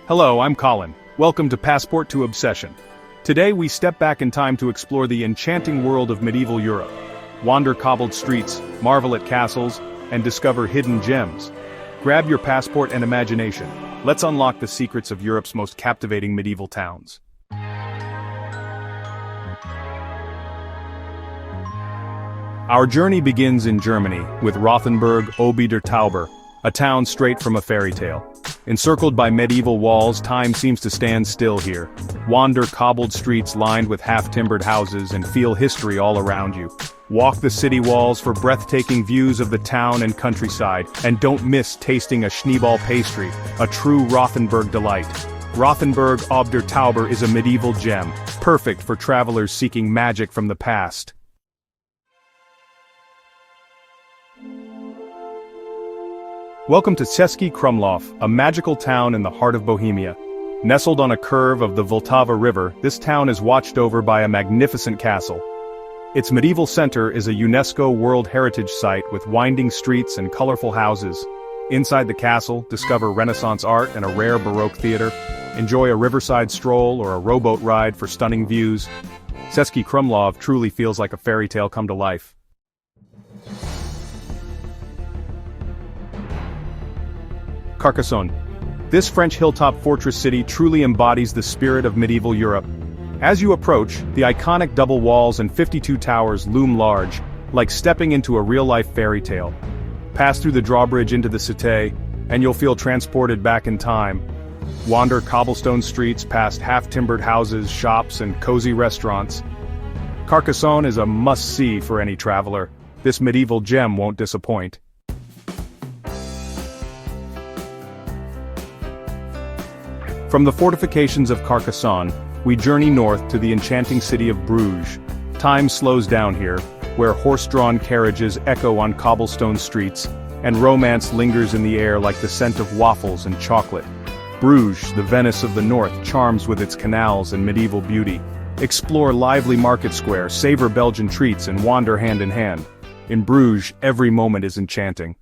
Hello, I'm Colin. Welcome to Passport to Obsession. Today we step back in time to explore the enchanting world of medieval Europe. Wander cobbled streets, marvel at castles, and discover hidden gems. Grab your passport and imagination. Let's unlock the secrets of Europe's most captivating medieval towns. Our journey begins in Germany, with Rothenberg Obdder Tower, a town straight from a fairy tale. Encircled by medieval walls, time seems to stand still here. Wander cobbled streets lined with half-timbered houses and feel history all around you. Walk the city walls for breathtaking views of the town and countryside, and don't miss tasting a schneeball pastry, a true Rothenberg delight. Rothenberg Obdder Tower is a medieval gem, perfect for travelers seeking magic from the past. Welcome to Sesi Krumlov, a magical town in the heart of Bohemia. Nestled on a curve of the Vltava River, this town is watched over by a magnificent castle. Its medieval center is a UNESCO World Heritage Site with winding streets and colorful houses. Inside the castle, discover Renaissance art and a rare Baroque theater. Enjoy a riverside stroll or a rowboat ride for stunning views. Sesi Krumlov truly feels like a fairy tale come to life. Carcassonne. This French hilltop fortress city truly embodies the spirit of medieval Europe. As you approach, the iconic double walls and 52 towers loom large, like stepping into a real-life fairy tale. Pass through the drawbridge into the cité, and you'll feel transported back in time. Wander cobblestone streets past half-timbered houses, shops, and cozy restaurants. Carcassonne is a must-see for any traveler. This medieval gem won't disappoint. From the fortifications of Carcassonne, we journey north to the enchanting city of Bruges. Time slows down here, where horse-drawn carriages echo on cobblestone streets, and romance lingers in the air like the scent of waffles and chocolate. Bruges, the Venice of the north, charms with its canals and medieval beauty. Explore lively market square, savor Belgian treats, and wander hand in hand. In Bruges, every moment is enchanting.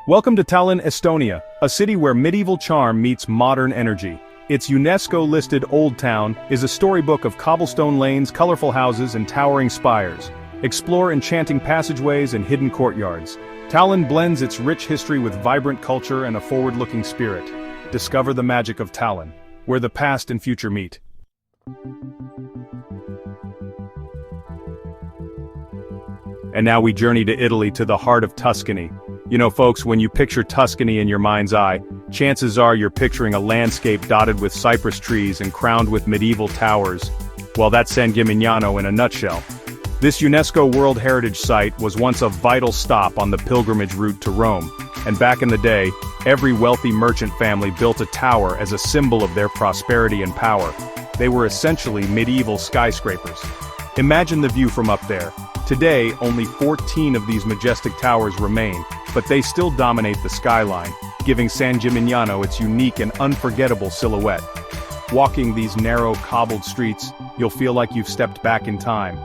Welcome to Tallinn, Estonia, a city where medieval charm meets modern energy. Its UNESCO-listed Old Town is a storybook of cobblestone lanes, colorful houses, and towering spires. Explore enchanting passageways and hidden courtyards. Tallinn blends its rich history with vibrant culture and a forward-looking spirit. Discover the magic of Tallinn, where the past and future meet. And now we journey to Italy, to the heart of Tuscany. You know, folks, when you picture Tuscany in your mind's eye, chances are you're picturing a landscape dotted with cypress trees and crowned with medieval towers. Well, that's San Gimignano in a nutshell. This UNESCO World Heritage Site was once a vital stop on the pilgrimage route to Rome, and back in the day, every wealthy merchant family built a tower as a symbol of their prosperity and power. They were essentially medieval skyscrapers. Imagine the view from up there. Today, only 14 of these majestic towers remain, but they still dominate the skyline, giving San Gimignano its unique and unforgettable silhouette. Walking these narrow, cobbled streets, you'll feel like you've stepped back in time.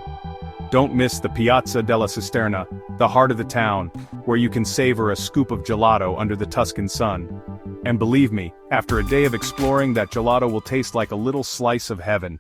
Don't miss the Piazza della Cisterna, the heart of the town, where you can savor a scoop of gelato under the Tuscan sun. And believe me, after a day of exploring, that gelato will taste like a little slice of heaven.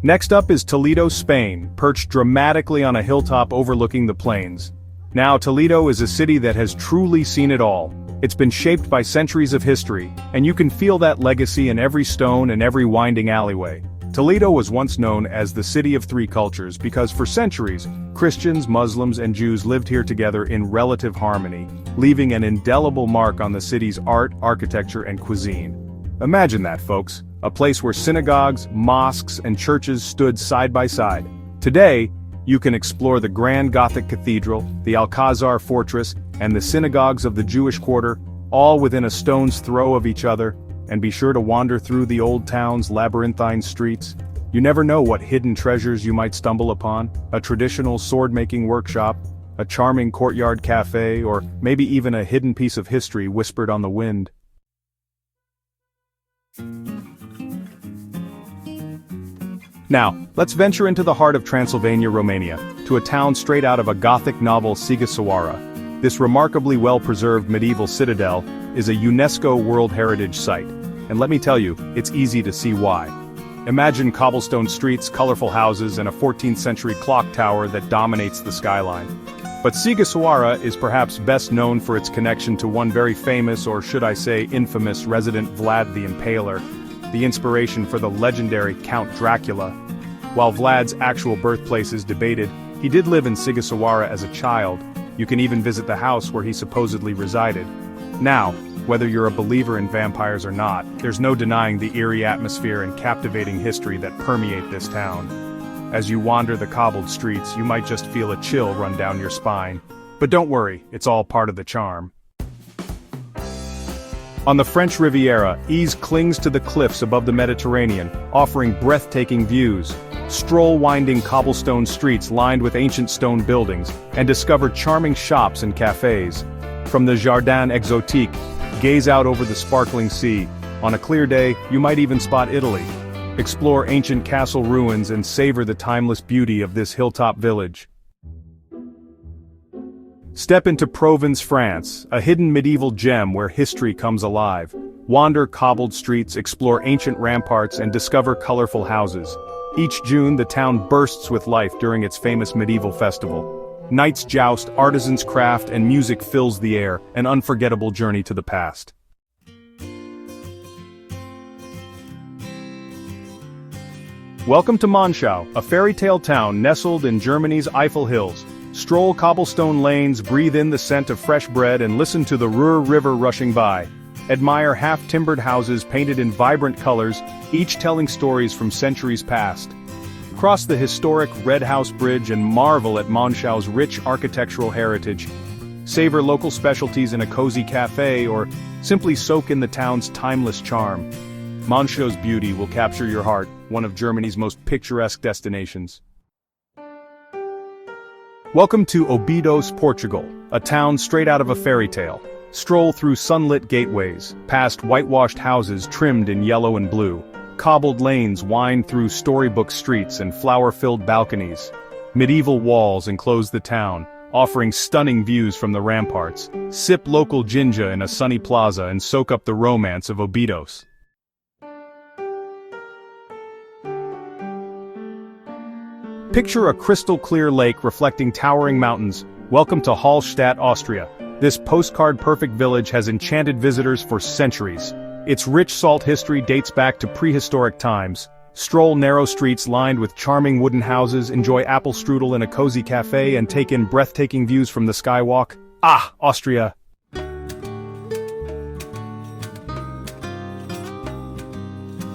Next up is Toledo, Spain, perched dramatically on a hilltop overlooking the plains. Now, Toledo is a city that has truly seen it all. It's been shaped by centuries of history, and you can feel that legacy in every stone and every winding alleyway. Toledo was once known as the City of Three Cultures because for centuries, Christians, Muslims, and Jews lived here together in relative harmony, leaving an indelible mark on the city's art, architecture, and cuisine. Imagine that, folks. A place where synagogues, mosques, and churches stood side by side. Today, you can explore the Grand Gothic Cathedral, the Alcazar Fortress, and the synagogues of the Jewish Quarter, all within a stone's throw of each other, and be sure to wander through the old town's labyrinthine streets. You never know what hidden treasures you might stumble upon, a traditional sword-making workshop, a charming courtyard cafe, or maybe even a hidden piece of history whispered on the wind. Now, let's venture into the heart of Transylvania, Romania, to a town straight out of a Gothic novel, Sighisoara. This remarkably well-preserved medieval citadel is a UNESCO World Heritage Site, and let me tell you, it's easy to see why. Imagine cobblestone streets, colorful houses, and a 14th-century clock tower that dominates the skyline. But Sighisoara is perhaps best known for its connection to one very famous, or should I say infamous, resident, Vlad the Impaler, the inspiration for the legendary Count Dracula. While Vlad's actual birthplace is debated, he did live in Sighisoara as a child. You can even visit the house where he supposedly resided. Now, whether you're a believer in vampires or not, there's no denying the eerie atmosphere and captivating history that permeate this town. As you wander the cobbled streets, you might just feel a chill run down your spine. But don't worry, it's all part of the charm. On the French Riviera, ease clings to the cliffs above the Mediterranean, offering breathtaking views. Stroll winding cobblestone streets lined with ancient stone buildings, and discover charming shops and cafes. From the Jardin Exotique, gaze out over the sparkling sea. On a clear day, you might even spot Italy. Explore ancient castle ruins and savor the timeless beauty of this hilltop village. Step into Provence, France, a hidden medieval gem where history comes alive. Wander cobbled streets, explore ancient ramparts, and discover colorful houses. Each June, the town bursts with life during its famous medieval festival. Knights joust, artisans craft, and music fills the air, an unforgettable journey to the past. Welcome to Monschau, a fairy tale town nestled in Germany's Eifel Hills. Stroll cobblestone lanes, breathe in the scent of fresh bread, and listen to the Ruhr River rushing by. Admire half-timbered houses painted in vibrant colors, each telling stories from centuries past. Cross the historic Red House Bridge and marvel at Monschau's rich architectural heritage. Savor local specialties in a cozy cafe, or simply soak in the town's timeless charm. Monschau's beauty will capture your heart, one of Germany's most picturesque destinations. Welcome to Óbidos, Portugal, a town straight out of a fairy tale. Stroll through sunlit gateways, past whitewashed houses trimmed in yellow and blue. Cobbled lanes wind through storybook streets and flower-filled balconies. Medieval walls enclose the town, offering stunning views from the ramparts. Sip local ginja in a sunny plaza and soak up the romance of Óbidos. Picture a crystal-clear lake reflecting towering mountains. Welcome to Hallstatt, Austria. This postcard-perfect village has enchanted visitors for centuries. Its rich salt history dates back to prehistoric times. Stroll narrow streets lined with charming wooden houses, enjoy apple strudel in a cozy cafe, and take in breathtaking views from the skywalk. Ah, Austria!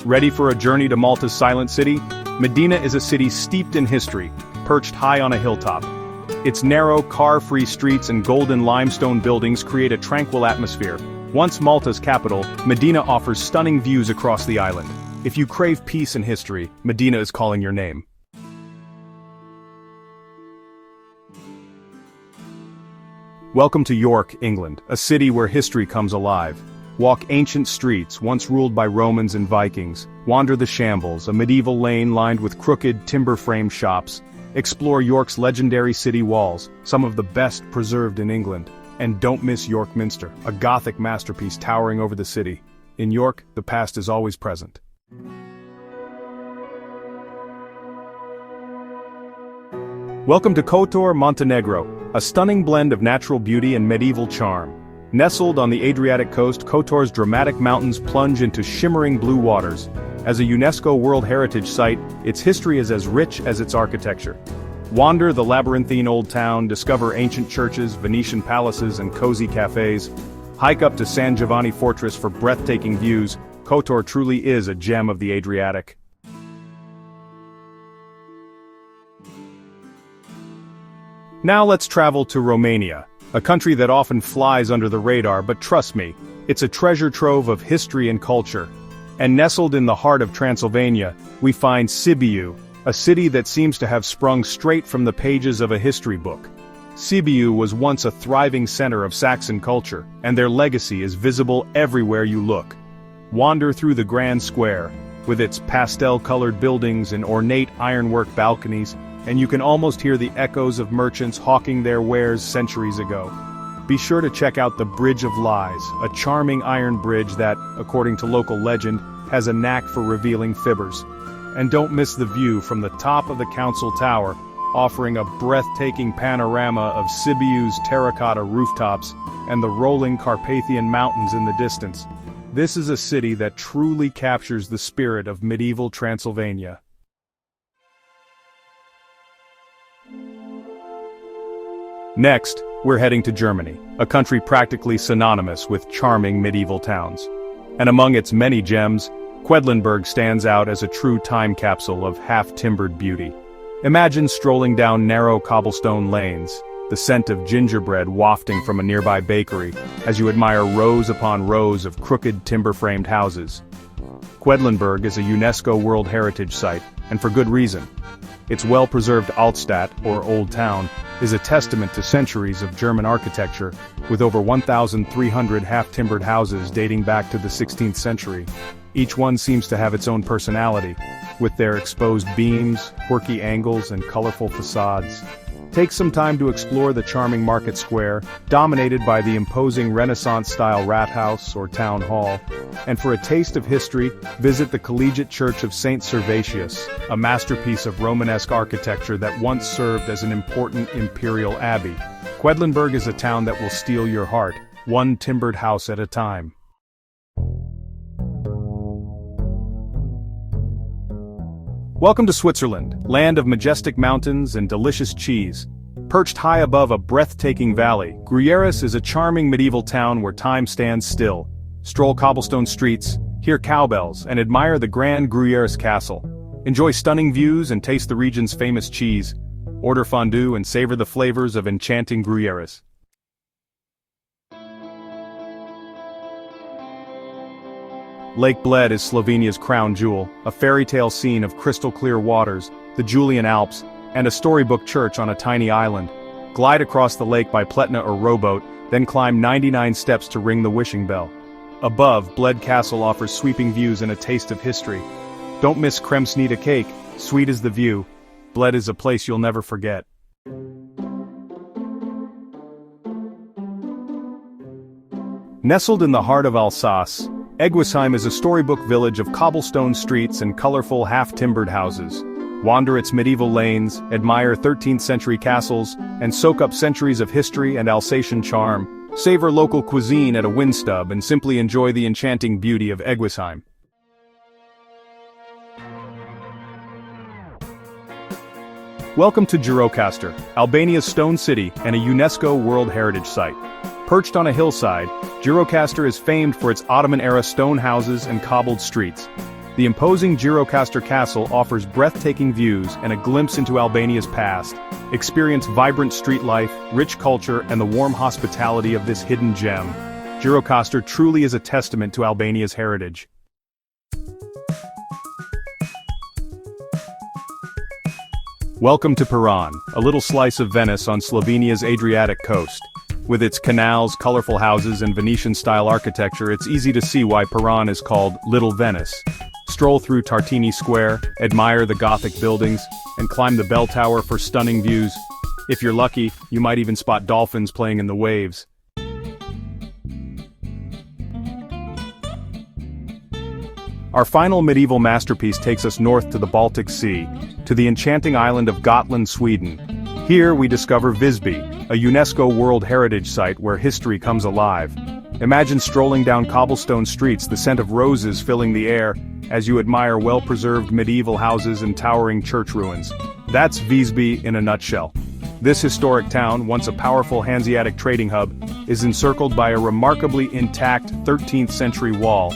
Ready for a journey to Malta's silent city? Medina is a city steeped in history, perched high on a hilltop. Its narrow, car-free streets and golden limestone buildings create a tranquil atmosphere. Once Malta's capital, Medina offers stunning views across the island. If you crave peace and history, Medina is calling your name. Welcome to York, England, a city where history comes alive. Walk ancient streets, once ruled by Romans and Vikings. Wander the Shambles, a medieval lane lined with crooked, timber-framed shops. Explore York's legendary city walls, some of the best preserved in England. And don't miss York Minster, a Gothic masterpiece towering over the city. In York, the past is always present. Welcome to Kotor, Montenegro, a stunning blend of natural beauty and medieval charm. Nestled on the Adriatic coast, Kotor's dramatic mountains plunge into shimmering blue waters. As a UNESCO World Heritage Site, its history is as rich as its architecture. Wander the labyrinthine old town, discover ancient churches, Venetian palaces, and cozy cafes. Hike up to San Giovanni Fortress for breathtaking views. Kotor truly is a gem of the Adriatic. Now let's travel to Romania, a country that often flies under the radar, but trust me, it's a treasure trove of history and culture. And nestled in the heart of Transylvania, we find Sibiu, a city that seems to have sprung straight from the pages of a history book. Sibiu was once a thriving center of Saxon culture, and their legacy is visible everywhere you look. Wander through the Grand Square, with its pastel-colored buildings and ornate ironwork balconies, and you can almost hear the echoes of merchants hawking their wares centuries ago. Be sure to check out the Bridge of Lies, a charming iron bridge that, according to local legend, has a knack for revealing fibbers. And don't miss the view from the top of the council tower, offering a breathtaking panorama of Sibiu's terracotta rooftops and the rolling Carpathian mountains in the distance. This is a city that truly captures the spirit of medieval Transylvania. Next, we're heading to Germany, a country practically synonymous with charming medieval towns. And among its many gems, Quedlinburg stands out as a true time capsule of half-timbered beauty. Imagine strolling down narrow cobblestone lanes, the scent of gingerbread wafting from a nearby bakery, as you admire rows upon rows of crooked timber-framed houses. Quedlinburg is a UNESCO World Heritage Site, and for good reason. Its well-preserved Altstadt, or Old Town, is a testament to centuries of German architecture, with over 1,300 half-timbered houses dating back to the 16th century. Each one seems to have its own personality, with their exposed beams, quirky angles, and colorful facades. Take some time to explore the charming market square, dominated by the imposing Renaissance-style Rathaus or Town Hall. And for a taste of history, visit the Collegiate Church of St. Servatius, a masterpiece of Romanesque architecture that once served as an important imperial abbey. Quedlinburg is a town that will steal your heart, one timbered house at a time. Welcome to Switzerland, land of majestic mountains and delicious cheese. Perched high above a breathtaking valley, Gruyères is a charming medieval town where time stands still. Stroll cobblestone streets, hear cowbells, and admire the grand Gruyères castle. Enjoy stunning views and taste the region's famous cheese. Order fondue and savor the flavors of enchanting Gruyères. Lake Bled is Slovenia's crown jewel, a fairy tale scene of crystal-clear waters, the Julian Alps, and a storybook church on a tiny island. Glide across the lake by pletna or rowboat, then climb 99 steps to ring the wishing bell. Above, Bled Castle offers sweeping views and a taste of history. Don't miss Kremsnita cake, sweet is the view. Bled is a place you'll never forget. Nestled in the heart of Alsace, Eguisheim is a storybook village of cobblestone streets and colorful half-timbered houses. Wander its medieval lanes, admire 13th-century castles, and soak up centuries of history and Alsatian charm. Savor local cuisine at a windstub and simply enjoy the enchanting beauty of Eguisheim. Welcome to Gjirokastra, Albania's stone city and a UNESCO World Heritage Site. Perched on a hillside, Gjirokastra is famed for its Ottoman-era stone houses and cobbled streets. The imposing Gjirokastra Castle offers breathtaking views and a glimpse into Albania's past. Experience vibrant street life, rich culture, and the warm hospitality of this hidden gem. Gjirokastra truly is a testament to Albania's heritage. Welcome to Piran, a little slice of Venice on Slovenia's Adriatic coast. With its canals, colorful houses, and Venetian-style architecture, it's easy to see why Piran is called Little Venice. Stroll through Tartini Square, admire the Gothic buildings, and climb the bell tower for stunning views. If you're lucky, you might even spot dolphins playing in the waves. Our final medieval masterpiece takes us north to the Baltic Sea, to the enchanting island of Gotland, Sweden. Here we discover Visby, a UNESCO World Heritage Site where history comes alive. Imagine strolling down cobblestone streets, the scent of roses filling the air, as you admire well-preserved medieval houses and towering church ruins. That's Visby in a nutshell. This historic town, once a powerful Hanseatic trading hub, is encircled by a remarkably intact 13th century wall.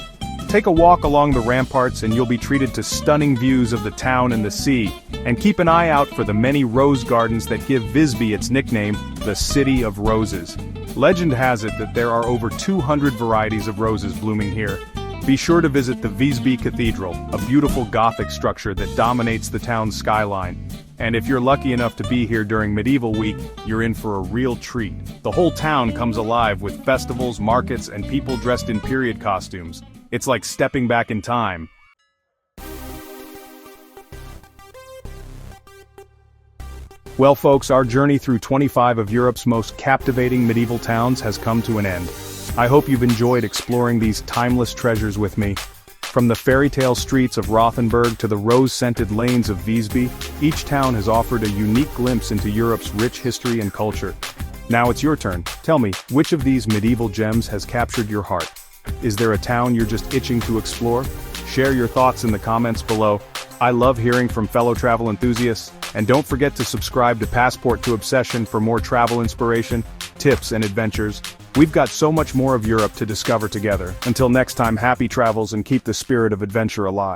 Take a walk along the ramparts and you'll be treated to stunning views of the town and the sea. And keep an eye out for the many rose gardens that give Visby its nickname, the City of Roses. Legend has it that there are over 200 varieties of roses blooming here. Be sure to visit the Visby Cathedral, a beautiful Gothic structure that dominates the town's skyline. And if you're lucky enough to be here during Medieval Week, you're in for a real treat. The whole town comes alive with festivals, markets, and people dressed in period costumes. It's like stepping back in time. Well folks, our journey through 25 of Europe's most captivating medieval towns has come to an end. I hope you've enjoyed exploring these timeless treasures with me. From the fairy tale streets of Rothenberg to the rose-scented lanes of Visby, each town has offered a unique glimpse into Europe's rich history and culture. Now it's your turn. Tell me, which of these medieval gems has captured your heart? Is there a town you're just itching to explore? Share your thoughts in the comments below. I love hearing from fellow travel enthusiasts, and don't forget to subscribe to Passport to Obsession for more travel inspiration, tips and adventures. We've got so much more of Europe to discover together. Until next time, happy travels and keep the spirit of adventure alive.